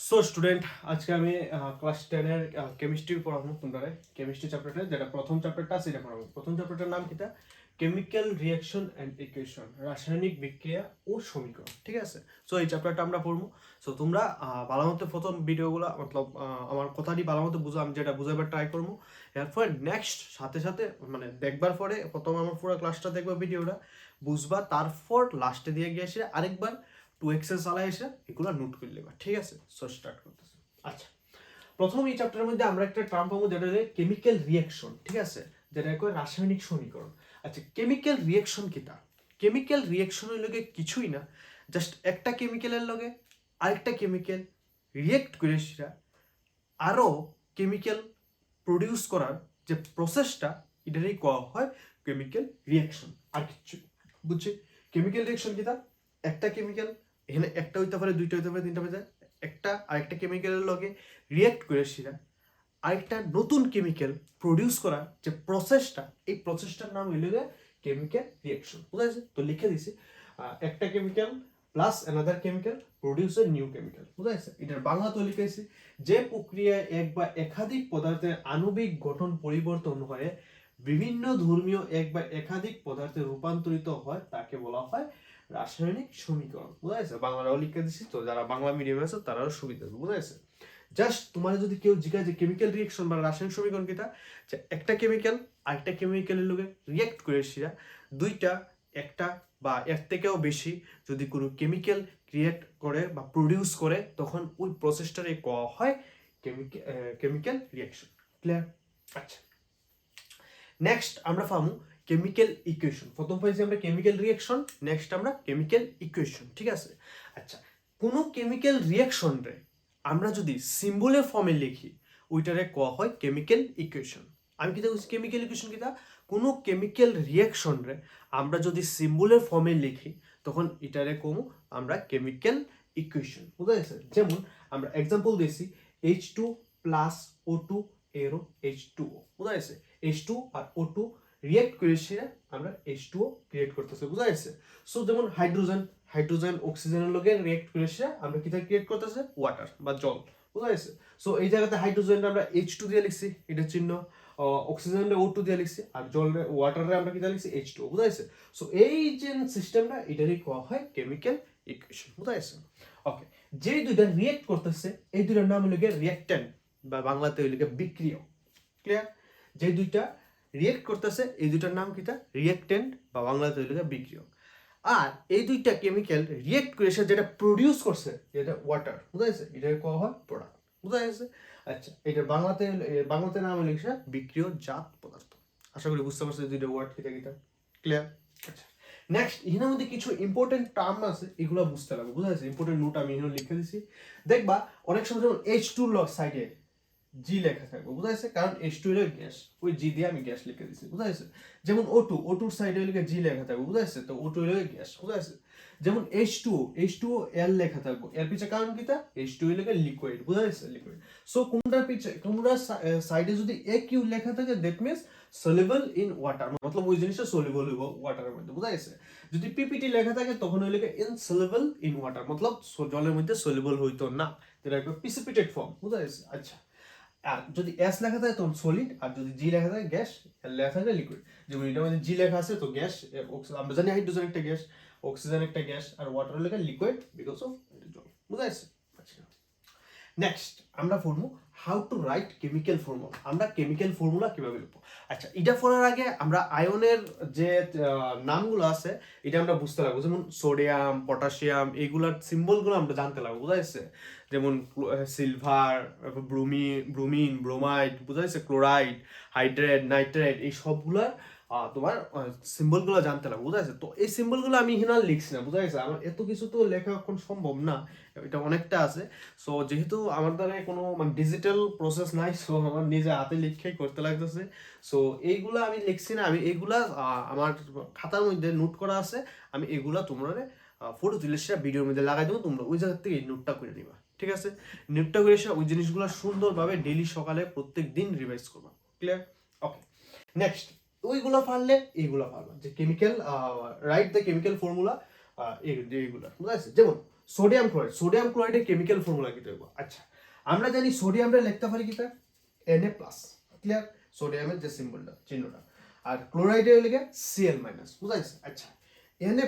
So student, আজকে আমি class 10 এর কেমিস্ট্রি পড়াবো তোমরা। কেমিস্ট্রি চ্যাপ্টারটা যেটা প্রথম চ্যাপ্টারটা আছে এটা পড়াবো। প্রথম চ্যাপ্টারটার নাম কিটা? কেমিক্যাল রিঅ্যাকশন এন্ড ইকুয়েশন, রাসায়নিক বিক্রিয়া ও সমীকরণ। ঠিক আছে, সো এই চ্যাপ্টারটা আমরা পড়বো। সো তোমরা ভালো মতো প্রথম ভিডিওগুলো মতলব আমার কথাটি ভালো মতো বুঝো, আমি যেটা বুঝাবার ট্রাই করবো। এরপর নেক্সট সাথে সাথে মানে দেখবার পরে প্রথম আমার পুরো ক্লাসটা দেখবা, ভিডিওটা বুঝবা, তারপর লাস্টে দিয়ে গিয়ে এসে আরেকবার টু এক্সেল চালাই এসে এগুলো নোট করে নেবা। ঠিক আছে, সো স্টার্ট করতেছি। আচ্ছা, প্রথম এই চ্যাপ্টারের মধ্যে আমরা একটা টার্ম পাবো যেটা হলো কেমিক্যাল রিঅ্যাকশন। ঠিক আছে, যেটা কয় রাসায়নিক সমীকরণ। আচ্ছা, কেমিক্যাল রিঅ্যাকশন কিটা? কেমিক্যাল রিঅ্যাকশন হইল কিছুই না, জাস্ট একটা কেমিক্যালের লগে আরেকটা কেমিক্যাল রিঅ্যাক্ট করে সেটা আরো কেমিক্যাল প্রডিউস করার যে প্রসেসটা, এটারই করা হয় কেমিক্যাল রিঅ্যাকশন। আর কিছু বুঝছি? কেমিক্যাল রিঅ্যাকশন কিটা? একটা কেমিক্যাল এখানে একটা হইতে পারে, দুইটা হইতে পারে, তিনটা হইতে পারে, একটা আরেকটা কেমিক্যালের লগে রিঅ্যাক্ট করে সেটা আরেকটা নতুন কেমিক্যাল প্রডিউস করার যে প্রসেসটা, এই প্রসেসটার নাম হইল কেমিক্যাল রিঅ্যাকশন। বুঝা গেছে? তো লিখে দিছি একটা chemical plus another chemical produce a new chemical. বুঝা গেছে? এটার বাংলা তো লিখেছি, যে প্রক্রিয়ায় এক বা একাধিক পদার্থের আণবিক গঠন পরিবর্তন হয়ে বিভিন্ন ধর্মীয় এক বা একাধিক পদার্থে রূপান্তরিত হয় তাকে বলা হয় রাসায়নিক সমীকরণ। বুঝা গেছে? বাংলাটাও লিখে দিছি, তো যারা বাংলা মিডিয়ামে আছে তারাও সুবিধা হবে। বুঝা গেছে? জাস্ট তোমার যদি কেউ জিজ্ঞাসা যে কেমিক্যাল রিঅ্যাকশন বা রাসায়নিক সমীকরণ কিটা, যে একটা কেমিক্যাল আরেকটা কেমিক্যালের লগে রিঅ্যাক্ট করে সেটা দুইটা, একটা বা এর থেকেও বেশি যদি কোনো কেমিক্যাল ক্রিয়েট করে বা প্রডিউস করে, তখন ওই প্রসেসটারে করা হয় কেমিক্যাল রিঅ্যাকশন। ক্লিয়ার? আচ্ছা, নেক্সট আমরা পাবো কেমিক্যাল ইকুয়েশন। প্রথম পাইছি আমরা কেমিক্যাল রিঅ্যাকশন, নেক্সট আমরা কেমিক্যাল ইকুয়েশন। ঠিক আছে? আচ্ছা, কোনো কেমিক্যাল রিঅ্যাকশন রে আমরা যদি সিম্বলের ফর্মে লিখি, ওইটারে কোয়া হয় কেমিক্যাল ইকুয়েশন। আমি কিতা বলছি? কেমিক্যাল ইকুয়েশন কিতা? কোনো কেমিক্যাল রিঅ্যাকশন রে আমরা যদি সিম্বলের ফর্মে লিখি, তখন এটারে কমু আমরা কেমিক্যাল ইকুয়েশন। বুঝা গেছে? যেমন আমরা এক্সাম্পল দিয়েছি H2 প্লাস O2 এরো H2O। বুঝা গেছে? H2 আর O2 রিঅ্যাক্ট করে সেটা আমরা H2O ক্রিয়েট করতেছে। বুঝা গেছে? সো যেমন হাইড্রোজেন অক্সিজেনের লগে রিঅ্যাক্ট করে সেটা আমরা কিটা ক্রিয়েট করতেছে? ওয়াটার বা জল। বুঝা গেছে? সো এই জায়গাতে হাইড্রোজেনটা আমরা H2 দিয়ে লিখছি, এটা চিহ্ন। অক্সিজেনটা O2 দিয়ে লিখছি, আর জলের ওয়াটারে আমরা কিটা লিখছি? H2O। বুঝা গেছে? সো এই যে সিস্টেমটা, এটারই কোয়া হয় কেমিক্যাল ইকুয়েশন। বুঝা গেছে? ওকে, যে দুইটা রিঅ্যাক্ট করতেছে এই দুইটার নাম হলো রিঅ্যাক্ট্যান্ট বা বাংলাতে হইল বিক্রিয়ক। ক্লিয়ার? যে দুইটা রিঅ্যাক্ট করতেছে এই দুইটার নাম কিটা? রিঅ্যাক্ট্যান্ট বা বাংলাতে হইল বিক্রিয়ক। আর এই দুইটা কেমিক্যাল রিঅ্যাক্ট করে সে যেটা প্রডিউস করছে, যেটা ওয়াটার। বুঝা গেছে? এটাকে কোয়া হয় প্রোডাক্ট। বুঝা গেছে? আচ্ছা, এটা বাংলাতে নাম হলো বিক্রিয়জাত পদার্থ। আশা করি বুঝতে পারছো দুইটা ওয়ার্ড কিটা কিটা। ক্লিয়ার? আচ্ছা, নেক্সট এখানের মধ্যে কিছু ইম্পর্টেন্ট টার্ম আছে, এগুলো বুঝতে লাগবে। বুঝা গেছে? ইম্পর্টেন্ট নোট আমি এখানে লিখে দিছি। দেখবা অনেক সময় যেমন H2 সাইডে জি লেখা থাকবে। বুঝা গেছে? কারণ H2 হলো গ্যাস, ওই জি দিয়ে আমি গ্যাস লিখে দিছি। বুঝা গেছে? যেমন O2 সাইডে হলো জি লেখা থাকবে। বুঝা গেছে? তো O2 হলো গ্যাস। বুঝা গেছে? যেমন H2 এল লেখা থাকবে, এর পিছে কারণ কিটা? H2 হলো লিকুইড। বুঝা গেছে? লিকুইড। সো কোনটার পিছে কোনটা সাইডে যদি AQ লেখা থাকে, that means soluble in water, মতলব ওই জিনিসটা সলিবল হইব ওয়াটারের মধ্যে। বুঝা গেছে? যদি পিপিটি লেখা থাকে তখন হইল ইনসলিবল ইন ওয়াটার, মতলব জলের মধ্যে সলিবল হইতো না, যেটা একটা প্রিসিপিটেট ফর্ম। বুঝা গেছে? আচ্ছা, আর যদি এস লেখা থাকে তখন সলিড, আর যদি জি লেখা থাকে গ্যাস, এল লেখা থাকে লিকুইড। যেমন এটার মধ্যে জি লেখা আছে তো গ্যাস, আমরা জানি হাইড্রোজেন একটা গ্যাস, অক্সিজেন একটা গ্যাস, আর ওয়াটার লেখা লিকুইড বিকজ অফ জল। বুঝা গেছে? আচ্ছা, নেক্সট আমরা পড়বো how to right chemical formula. আমরা কেমিক্যাল ফর্মুলা কিভাবে লিখবো। আচ্ছা, এটা পড়ার আগে আমরা আয়নের যে নামগুলো আছে এটা আমরা বুঝতে লাগবো। যেমন সোডিয়াম, পটাশিয়াম, এইগুলার সিম্বলগুলো আমরা জানতে লাগবো। বুঝা যাচ্ছে? যেমন সিলভার, ব্রোমিন, ব্রোমাইড, বুঝা যাচ্ছে, ক্লোরাইড, হাইড্রেট, নাইট্রেট, এই সবগুলার তোমার সিম্বলগুলো জানতে লাগবে। বুঝা যাচ্ছে? তো এই সিম্বলগুলো আমি এখানে লিখছি না। বুঝা গেছে? আমার এত কিছু তো লেখা এখন সম্ভব না, এটা অনেকটা আছে। সো যেহেতু আমার দ্বারা কোনো মানে ডিজিটাল প্রসেস নাই, সো আমার নিজে হাতে লিখেই করতে লাগতেছে। সো এইগুলা আমি লিখছি না, আমি এইগুলা আমার খাতার মধ্যে নোট করা আছে। আমি এগুলা তোমরা ফটো তুলে সেটা ভিডিওর মধ্যে লাগাই দেবো, তোমরা ওই জায়গা থেকে নোটটা করে নিবা। ঠিক আছে? নোটটা করে এসে ওই জিনিসগুলো সুন্দরভাবে ডেইলি সকালে প্রত্যেক দিন রিভাইজ করবা। ক্লিয়ার? ওকে, নেক্সট ওইগুলো পারলে এইগুলো পারবা, যে chemical write the chemical formula, এইগুলা। বুঝা গেছে? যেমন সোডিয়াম ক্লোরাইডের কেমিক্যাল ফর্মুলা কি হইব আচ্ছা আমরা জানি সোডিয়ামটা লিখতে পারি কিটা Na+, ক্লিয়ার সোডিয়ামের যে সিম্বলটা চিহ্নটা আর ক্লোরাইডের হইলে Cl-, বুঝাইছে আচ্ছা Na+,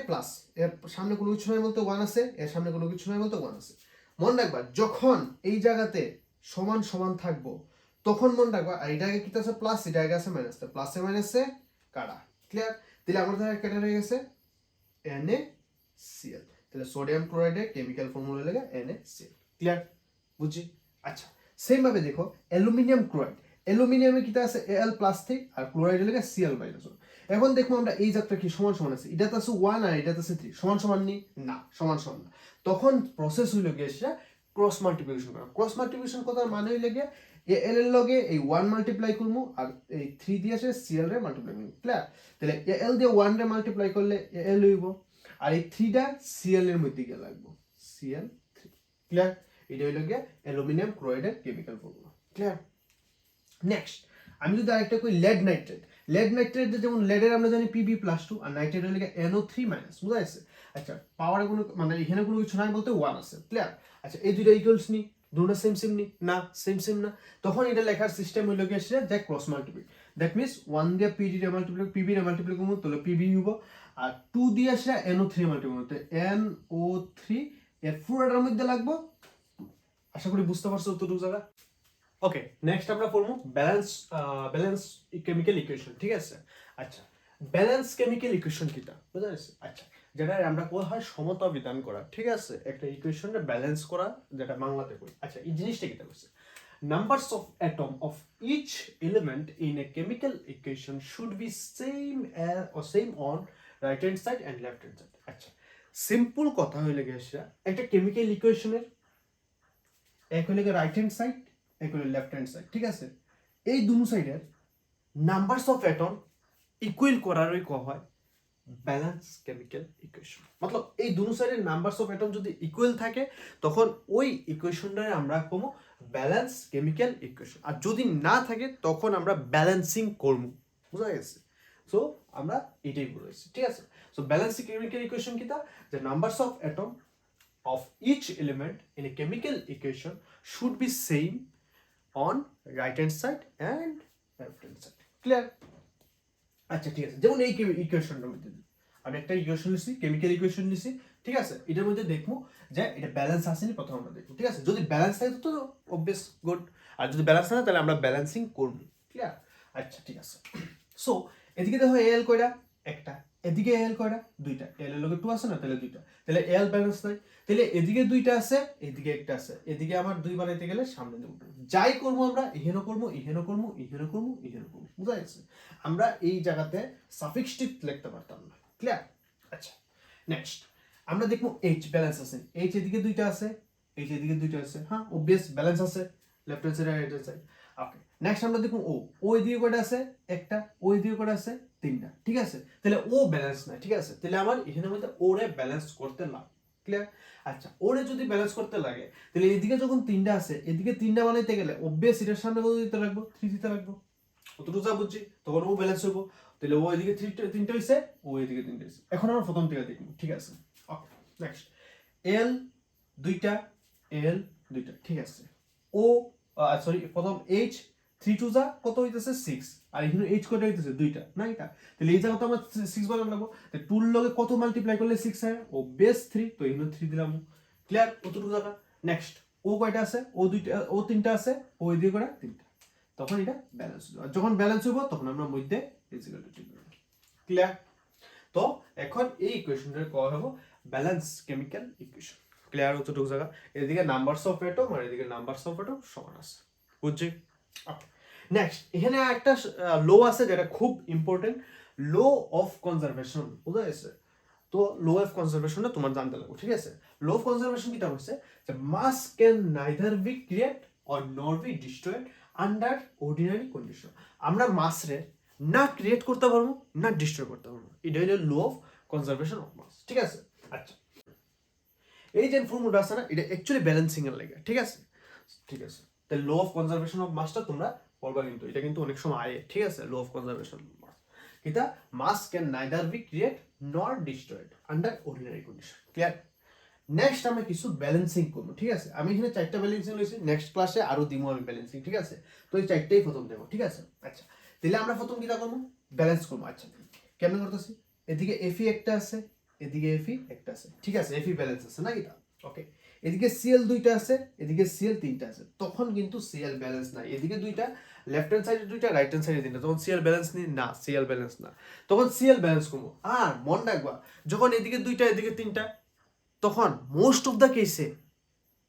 এর সামনে কোনো কিছু নাই বলতে 1 আছে, এর সামনে কোনো কিছু নাই বলতে 1 আছে। মনে রাখবা যখন এই জায়গাতে সমান সমান থাকবো তখন মনে রাখবা এই জায়গায় কি আছে প্লাস, এই জায়গায় আছে মাইনাস, প্লাসে মাইনাসে কাটা, ক্লিয়ার। তাহলে আমাদের কেটে হয়ে গেছে NaCl, তাহলে সোডিয়াম ক্লোরাইডের কেমিক্যাল ফর্মুলা লাগে NaCl, ক্লিয়ার বুঝছি। আচ্ছা সেম ভাবে দেখো অ্যালুমিনিয়াম ক্লোরাইড, অ্যালুমিনিয়ামে কি আছে Al+3 আর ক্লোরাইড লাগে Cl-1। এখন দেখো আমরা এই যাত্রা কি সমান সমান আছে, এটাতে আছে 1 আর এটাতে আছে 3, সমান সমান নি না, সমান সমান না। তখন প্রসেস হইল গিয়ে সেটা ক্রস মাল্টিপ্লিকেশন করা। ক্রস মাল্টিপ্লিকেশন কথার মানে হইলে গিয়ে Al এর লগে এই 1 মাল্টিপ্লাই করবো আর এই 3 দিয়ে আসে Cl রে মাল্টিপ্লাই করবো, ক্লিয়ার। তাহলে Al দিয়ে 1 রে মাল্টিপ্লাই করলে Al হইব আর এই 3 টা Cl এর মধ্যে গিয়ে লাগবো Cl3, ক্লিয়ার। এটা হইল গিয়ে অ্যালুমিনিয়াম ক্লোরাইডের কেমিক্যাল ফর্মুলা, ক্লিয়ার। নেক্সট আমি যদি আরেকটা কই লেড নাইট্রেট, লেড নাইট্রেট যেমন লেডের আমরা জানি Pb+2 আর নাইট্রেট হইল গিয়ে NO3-, বুঝা যাচ্ছে। আচ্ছা পাওয়ারে কোনো মানে এখানে কোনো কিছু নাই বলতে 1 আছে, ক্লিয়ার। আচ্ছা এই দুইটা ইকুয়ালস নি, দুটো সেম সেম নি না, সেম না, তখন এটা লেখার সিস্টেম হইল গিয়ে সেটা যে ক্রস মাল্টিপ্লাই, দ্যাট মিন্স 1 দিয়ে Pb রে মাল্টিপ্লাই করব তাহলে Pb হইব আর 2 দিয়ে সেটা NO3 মাল্টিপ্লাই করব, তো NO3 এর পুরোটার মধ্যে লাগবো। আশা করি বুঝতে পারছো অতটুকু জায়গা। ওকে নেক্সট আমরা পড়বো ব্যালেন্স কেমিক্যাল ইকুয়েশন, ঠিক আছে। আচ্ছা ব্যালেন্স কেমিক্যাল ইকুয়েশন কিটা বুঝা যাচ্ছে। আচ্ছা যেটা আমরা কোয়া হয় সমতা বিধান করা, ঠিক আছে, একটা ইকুয়েশনটা ব্যালেন্স করা যেটা বাংলাতে কই। আচ্ছা এই জিনিসটা কিটা বলছে numbers of atom of each element in a chemical equation should be same on right hand side and left hand side। আচ্ছা সিম্পল কথা হইলে গেছে একটা কেমিক্যাল ইকুয়েশনের এক হইলে রাইট হ্যান্ড সাইড এক হইলে লেফট হ্যান্ড সাইড, ঠিক আছে। এই দুটো সাইডের নাম্বারস অফ অ্যাটম ইকুয়াল করারই কয়া হয় ব্যালেন্স কেমিক্যাল ইকুয়েশন। মতলব এই দুটো সাইডের নাম্বারস অফ অ্যাটম যদি ইকুয়াল থাকে তখন ওই ইকুয়েশনটাকে আমরা কমো ব্যালেন্স কেমিক্যাল ইকুয়েশন, আর যদি না থাকে তখন আমরা ব্যালেন্সিং করব, বুঝা গেছে। সো আমরা এটাই বলেছি, ঠিক আছে। সো ব্যালেন্স কেমিক্যাল ইকুয়েশন কিটা যে numbers of atom of each element in a chemical equation should be same on right hand side and left hand side, clear। আচ্ছা ঠিক আছে যেমন এই ইকুয়েশনটার মধ্যে আমি একটা ইকুয়েশন লিখছি, কেমিক্যাল ইকুয়েশন লিখছি, ঠিক আছে। এটার মধ্যে দেখবো যে এটা ব্যালেন্স আসেনি, প্রথম আমরা দেখবো, ঠিক আছে। যদি ব্যালেন্স থাকে তো অবভিয়াস গুড, আর যদি ব্যালেন্স না তাহলে আমরা ব্যালেন্সিং করবো, ক্লিয়ার। আচ্ছা ঠিক আছে। সো এদিকে দেখো এল কয়টা একটা, এদিকে এল কয়টা দুইটা, এল এর লগে 2 আছে না তাহলে দুইটা, তাহলে এল ব্যালেন্স নাই। তাহলে এদিকে দুইটা আছে এদিকে একটা আছে, এদিকে আমার দুই বানাইতে গেলে সামনে দেব, যাই করবো আমরা ইহেনো করবো ইহেনো করবো ইহেনো করবো ইহেনো করবো, বুঝা গেছে। আমরা এই জায়গাতে সাফিক্স টিপ লিখতে পারতাম না, ক্লিয়ার। আচ্ছা নেক্সট আমরা দেখবো এইচ ব্যালেন্স আছে, এইচ এদিকে দুইটা আছে এইচ এদিকে দুইটা আছে, হ্যাঁ অবভিয়াস ব্যালেন্স আছে লেফট হ্যান্ড সাইড আর right hand side. Okay next আমরা দেখবো ও এদিকে কয়টা আছে একটা, ও এদিকে কয়টা আছে তিনটা, ঠিক আছে। তাহলে ও ব্যালেন্স নাই, ঠিক আছে, তাহলে আমার এখানের মধ্যে ওরে ব্যালেন্স করতে লাগে, ক্লিয়ার। আচ্ছা ওরে যদি ব্যালেন্স করতে লাগে তাহলে এদিকে যখন তিনটা আছে এদিকে তিনটা বানাইতে গেলে অবভিয়াস এটার সামনে কত দিতে লাগবো 3 দিতে লাগবো, অতটুকু যা বুঝছি, তখন ও ব্যালেন্স হইব। তাহলে ও এদিকে তিনটা হইছে ও এদিকে তিনটা হইছে, এখন আমরা প্রথম থেকে দেখব, ঠিক আছে। ওকে নেক্সট এল দুইটা এল দুইটা, ঠিক আছে। ও সরি প্রথম এইচ 3 2 যা কত হইতেছে 6 আর এখানে এইচ কত হইতেছে দুইটা না এটা, তাহলে এই জায়গা তো আমরা 6 বানানো লাগবো, তাহলে 2 এর লগে কত মাল্টিপ্লাই করলে 6 হয় ও বেস 3, তো এখানে 3 দিলাম, ক্লিয়ার অতটুকু জায়গা। নেক্সট ও কয়টা আছে ও দুইটা ও তিনটা আছে ও এদিকে করে তিনটা, তখন এটা ব্যালেন্স হবে, আর যখন ব্যালেন্স হইব তখন আমরা মধ্যে ইকুয়াল টু ক্লিয়ার। তো এখন এই ইকুয়েশনটার করা হবে ব্যালেন্স কেমিক্যাল ইকুয়েশন, ক্লিয়ার অতটুকু জায়গা। এদিকে নাম্বারস অফ অ্যাটম আর এদিকে নাম্বারস অফ অ্যাটম সমান আছে, বুঝছি। নেক্সট এখানে একটা লো আছে যেটা খুব ইম্পর্টেন্ট, লো অফ কনজারভেশন, বুঝা গেছে। তো লো অফ কনজারভেশনটা তোমার জানতে লাগবে, ঠিক আছে। লো অফ কনজারভেশন কিটা হচ্ছে যে mass can neither be created or nor be destroyed under ordinary condition. আমরা মাসরে না ক্রিয়েট করতে পারবো না ডিস্ট্রয় করতে পারবো, এটা হলো লো অফ কনজারভেশন অফ মাস, ঠিক আছে। আচ্ছা এই যে ফর্মুলা আছে না এটা অ্যাকচুয়ালি ব্যালেন্সিং এর লাগে, ঠিক আছে ঠিক আছে। তাহলে লো অফ কনজারভেশন অফ মাসটা তোমরা পড়বা, কিন্তু এটা কিন্তু অনেক সময় আয়ে, ঠিক আছে। লো অফ কনজারভেশন অফ মাস কিটা মাস ক্যান নাইদার বি ক্রিয়েট নর destroyed under ordinary condition, clear. Next আমরা কিছু ব্যালেন্সিং করবো, ঠিক আছে? আমি এখানে 4টা ব্যালেন্সিং লইছি, নেক্সট ক্লাসে আরো দিমু আমি ব্যালেন্সিং, ঠিক আছে? তো এই 4টাই প্রথম দেবো, ঠিক আছে? আচ্ছা, তাহলে আমরা প্রথম কিটা করবো? ব্যালেন্স করবো। আচ্ছা, কেমন করতেছি? এদিকে এফি একটা আছে, এদিকে এফি একটা আছে, ঠিক আছে? এফি ব্যালেন্স আছে না এটা? ওকে। এদিকে সিএল দুইটা আছে, এদিকে সিএল তিনটা আছে, তখন কিন্তু সিএল ব্যালেন্স নাই। এদিকে দুইটা, লেফট হ্যান্ড সাইডে দুইটা, রাইট হ্যান্ড সাইডে তিনটা, তখন সিএল ব্যালেন্স নেই না, সিএল ব্যালেন্স না, তখন সিএল ব্যালেন্স করবো। আর মন রাখবা, যখন এদিকে দুইটা এদিকে তিনটা, তখন মোস্ট অফ দ্য কেসে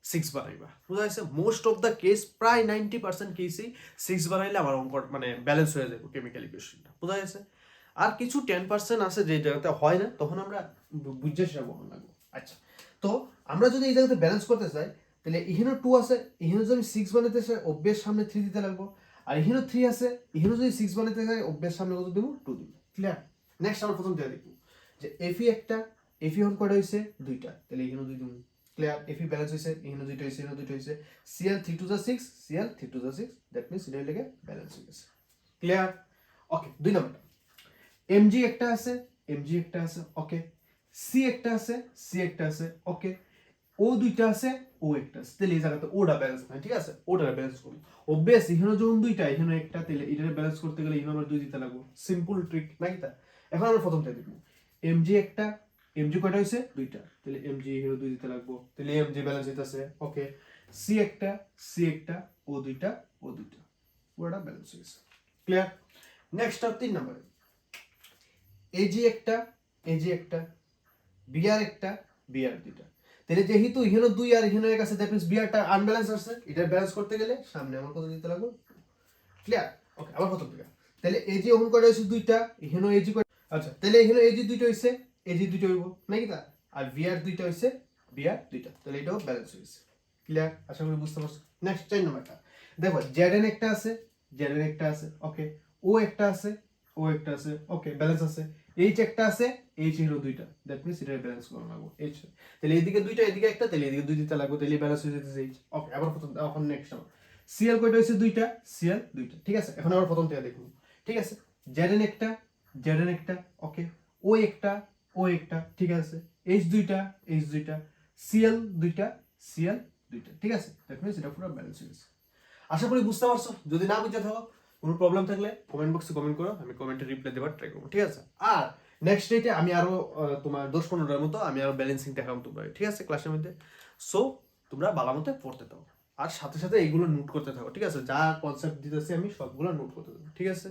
6 বানাইবা, বুঝা যাচ্ছে? মোস্ট অফ দ্য কেস, প্রায় 90% কেসেই 6 বানাইলে আমার অঙ্ক মানে ব্যালেন্স হয়ে যাবে কেমিক্যাল ইকুয়েশনটা, বুঝা যাচ্ছে? আর কিছু 10% আছে যে জায়গাতে হয় না, তখন আমরা বুঝে সেটা বহন লাগবো। আচ্ছা, তো আমরা যদি এই জায়গাতে ব্যালেন্স করতে চাই, তাহলে এখানেও 2 আছে, এখানে যদি 6 বানাতে চাই অভ্যেস সামনে 3 দিতে লাগবো, আর এখানেও 3 আছে, এখানে যদি 6 বানাতে চাই অভ্যেস সামনে কত দেবো? 2 দিব। ক্লিয়ার? নেক্সট আমরা প্রথম দেখব যে এফি একটা, এফি হন কয়টা হইছে? দুইটা, তাহলে এখানেও 2 দিব। ক্লিয়ার? এফি ব্যালেন্স হইছে, এখানে দুইটা হইছে, এখানে দুইটা হইছে, CL 3 to 6, CL 3 to 6, that means এটা লেগে ব্যালেন্স হয়ে গেছে। ক্লিয়ার? ওকে, 2 নাম্বারটা, এমজি একটা আছে, এমজি একটা আছে, ওকে। সি একটা আছে, সি একটা আছে, ওকে। ও দুইটা আছে, ও একটা আছে, তাহলে এই জায়গাতে ওটা ব্যালেন্স নাই, ঠিক আছে? ওটা ব্যালেন্স করি। অবভিয়াস এখানে যখন দুইটা, এখানে একটা, তাহলে এটা ব্যালেন্স করতে গেলে এখানে আমরা 2 দিতে লাগবো। সিম্পল ট্রিক নাকি তা? এখন আমরা প্রথমটা দেখব, এমজি একটা, এমজি কয়টা হইছে? দুইটা, তাহলে এমজি এখানে 2 দিতে লাগবো, তাহলে এমজি ব্যালেন্স হইতাছে, ওকে। সি একটা, সি একটা, ও দুইটা, ও দুইটা, ওটা ব্যালেন্স হইছে। ক্লিয়ার? নেক্সট আর 3 নাম্বার, এজি একটা, এজি একটা, বিআর একটা, বিআর দুইটা, তাহলে যেহেতু ইহেনো 2 আর ইহেনো 1 আছে, দ্যাট মিন্স বিআরটা আনব্যালেন্স আছে, এটা ব্যালেন্স করতে গেলে সামনে আমার কত দিতে লাগবে? ক্লিয়ার? ওকে, আবার কত দিকে, তাহলে এজি ওহন কয়টা হইছে? দুইটা, ইহেনো এজি কয়টা? আচ্ছা, তাহলে ইহেনো এজি দুইটা হইছে, এজি দুইটা হইব নাকি তা? আর বিআর দুইটা হইছে, বিআর দুইটা, তাহলে এটাও ব্যালেন্স হইছে। ক্লিয়ার? আশা করি বুঝতে পারছো। নেক্সট 4 নাম্বারটা দেখো, জেডএন একটা আছে, জেডএন একটা আছে, ওকে। ও একটা আছে, ও একটা আছে, ওকে, ব্যালেন্স আছে। এইচ একটা আছে, এইচ হিরো দুইটা, দ্যাট মিন্স এটা ব্যালেন্স করা লাগবে। এইচ, তাহলে এদিকে দুইটা, এদিকে একটা, তাহলে এদিকে 2 দিতে লাগবে, তাহলে ব্যালেন্স হয়ে যেতেছে এইচ। ওকে, আবার প্রথম, এখন নেক্সট আমার সিএল কয়টা হইছে? দুইটা, সিএল দুইটা, ঠিক আছে? এখন আবার প্রথম থেকে দেখুন, ঠিক আছে? জেডএন একটা, জেডএন একটা, ওকে। ও একটা, ও একটা, ঠিক আছে। এইচ দুইটা, এইচ দুইটা, সিএল দুইটা, সিএল দুইটা, ঠিক আছে? দ্যাট মিন্স এটা পুরো ব্যালেন্স হয়ে গেছে। আশা করি বুঝতে পারছো। যদি না বুঝতে থাকো, কোনো প্রবলেম থাকলে কমেন্ট বক্সে কমেন্ট করো, আমি কমেন্টে রিপ্লাই দেওয়ার ট্রাই করবো, ঠিক আছে? আর নেক্সট ডেটে আমি আরো তোমার 10-15টার মতো আমি আরো ব্যালেন্সিং দেখাবো তোমরা, ঠিক আছে, ক্লাসের মধ্যে। সো তোমরা ভালো মতো পড়তে থাকো, আর সাথে সাথে এইগুলো নোট করতে থাকো, ঠিক আছে? যা কনসেপ্ট দিতেছি আমি সবগুলো নোট করতে থাকো, ঠিক আছে?